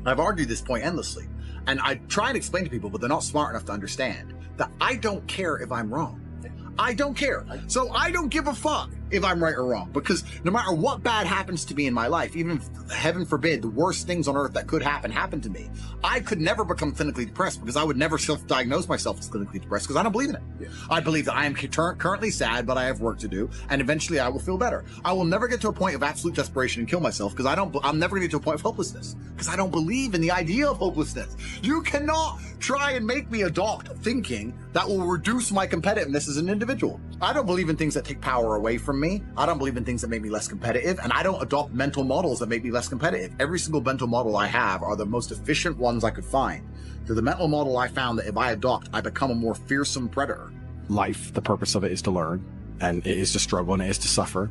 I've argued this point endlessly, and I try and explain to people, but they're not smart enough to understand that I don't care if I'm wrong. I don't care. So I don't give a fuck if I'm right or wrong, because no matter what bad happens to me in my life, even if, heaven forbid, the worst things on earth that could happen to me, I could never become clinically depressed, because I would never self-diagnose myself as clinically depressed, because I don't believe in it. Yeah. I believe that I am currently sad, but I have work to do, and eventually I will feel better. I will never get to a point of absolute desperation and kill myself, because I'm never going to get to a point of hopelessness, because I don't believe in the idea of hopelessness. You cannot try and make me adopt thinking that will reduce my competitiveness as an individual. I don't believe in things that take power away from me. I don't believe in things that make me less competitive, and I don't adopt mental models that make me less competitive. Every single mental model I have are the most efficient ones I could find. They're the mental model I found that if I adopt, I become a more fearsome predator. Life, the purpose of it is to learn, and it is to struggle, and it is to suffer.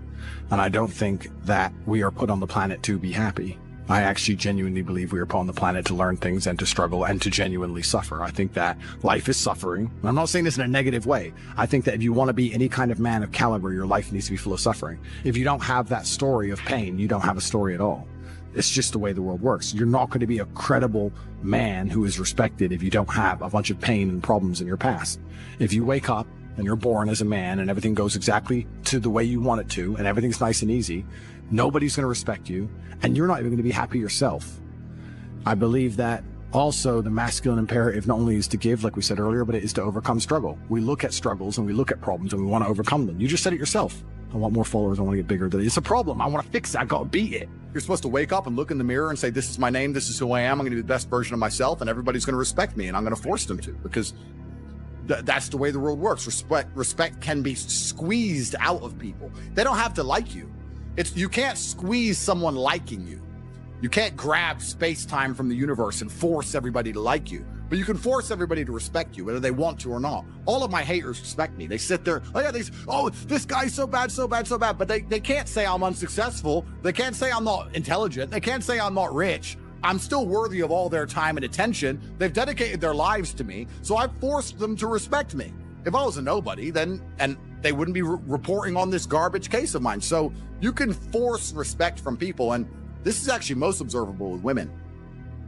And I don't think that we are put on the planet to be happy. I actually genuinely believe we are put on the planet to learn things and to struggle and to genuinely suffer. I think that life is suffering. And I'm not saying this in a negative way. I think that if you want to be any kind of man of caliber, your life needs to be full of suffering. If you don't have that story of pain, you don't have a story at all. It's just the way the world works. You're not going to be a credible man who is respected if you don't have a bunch of pain and problems in your past. If you wake up and you're born as a man and everything goes exactly to the way you want it to, and everything's nice and easy, nobody's going to respect you, and you're not even going to be happy yourself. I believe that also the masculine imperative not only is to give, like we said earlier, but it is to overcome struggle. We look at struggles and we look at problems and we want to overcome them. You just said it yourself. I want more followers. I want to get bigger. It's a problem. I want to fix it. I got to beat it. You're supposed to wake up and look in the mirror and say, this is my name. This is who I am. I'm going to be the best version of myself, and everybody's going to respect me, and I'm going to force them to, because that's the way the world works. Respect can be squeezed out of people. They don't have to like you. You can't squeeze someone liking you. You can't grab space-time from the universe and force everybody to like you, but you can force everybody to respect you, whether they want to or not. All of my haters respect me. They sit there, this guy's so bad, but they can't say I'm unsuccessful. They can't say I'm not intelligent. They can't say I'm not rich. I'm still worthy of all their time and attention. They've dedicated their lives to me, so I've forced them to respect me. If I was a nobody, then they wouldn't be reporting on this garbage case of mine. So you can force respect from people, and this is actually most observable with women.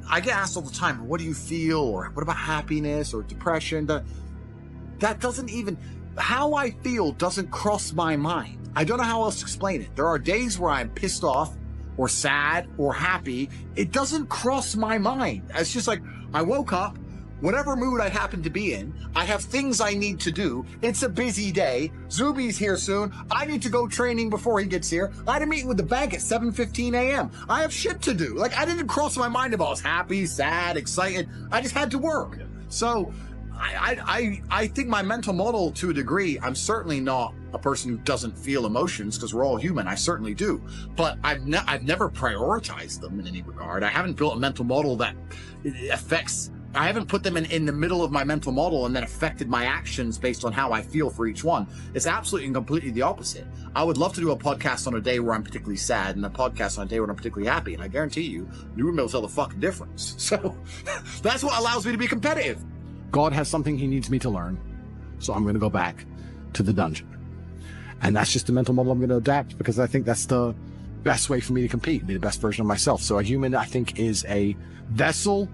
I get asked all the time, what do you feel? Or what about happiness or depression? That doesn't even, how I feel doesn't cross my mind. I don't know how else to explain it. There are days where I'm pissed off or sad or happy. It doesn't cross my mind. It's just like, I woke up, whatever mood I happen to be in, I have things I need to do. It's a busy day. Zuby's here soon. I need to go training before he gets here. I had a meeting with the bank at 7:15 a.m. I have shit to do. Like, I didn't cross my mind if I was happy, sad, excited. I just had to work. So I think my mental model, to a degree, I'm certainly not a person who doesn't feel emotions, because we're all human. I certainly do. But I've never prioritized them in any regard. I haven't built a mental model that affects, I haven't put them in the middle of my mental model and then affected my actions based on how I feel for each one. It's absolutely and completely the opposite. I would love to do a podcast on a day where I'm particularly sad and a podcast on a day where I'm particularly happy, and I guarantee you wouldn't be able to tell the fucking difference. So that's what allows me to be competitive. God has something he needs me to learn, so I'm going to go back to the dungeon. And that's just the mental model I'm going to adapt, because I think that's the best way for me to compete, be the best version of myself. So a human, I think, is a vessel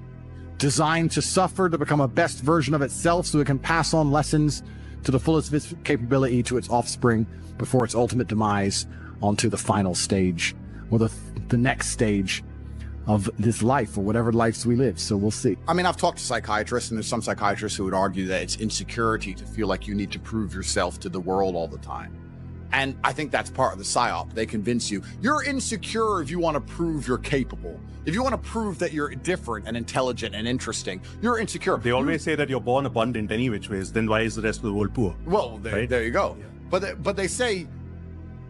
designed to suffer, to become a best version of itself, so it can pass on lessons to the fullest of its capability to its offspring before its ultimate demise onto the final stage, or the next stage of this life, or whatever lives we live. So we'll see. I mean, I've talked to psychiatrists, and there's some psychiatrists who would argue that it's insecurity to feel like you need to prove yourself to the world all the time. And I think that's part of the psyop. They convince you you're insecure if you want to prove you're capable. If you want to prove that you're different and intelligent and interesting, you're insecure. They always say that you're born abundant any which ways, then why is the rest of the world poor? Well, there you go. Yeah. But they say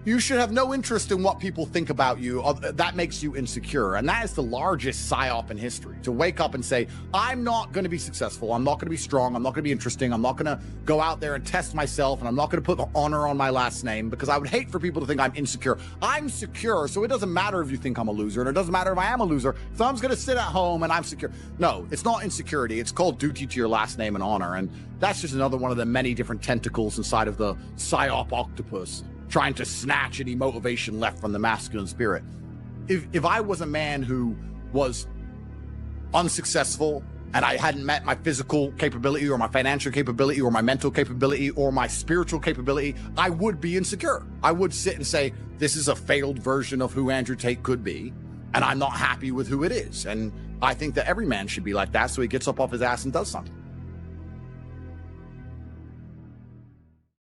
you should have no interest in what people think about you. That makes you insecure. And that is the largest psyop in history. To wake up and say, I'm not going to be successful. I'm not going to be strong. I'm not going to be interesting. I'm not going to go out there and test myself. And I'm not going to put the honor on my last name, because I would hate for people to think I'm insecure. I'm secure. So it doesn't matter if you think I'm a loser, and it doesn't matter if I am a loser. So I'm just going to sit at home and I'm secure. No, it's not insecurity. It's called duty to your last name and honor. And that's just another one of the many different tentacles inside of the psyop octopus, trying to snatch any motivation left from the masculine spirit. If I was a man who was unsuccessful and I hadn't met my physical capability or my financial capability or my mental capability or my spiritual capability, I would be insecure. I would sit and say, this is a failed version of who Andrew Tate could be, and I'm not happy with who it is. And I think that every man should be like that, so he gets up off his ass and does something.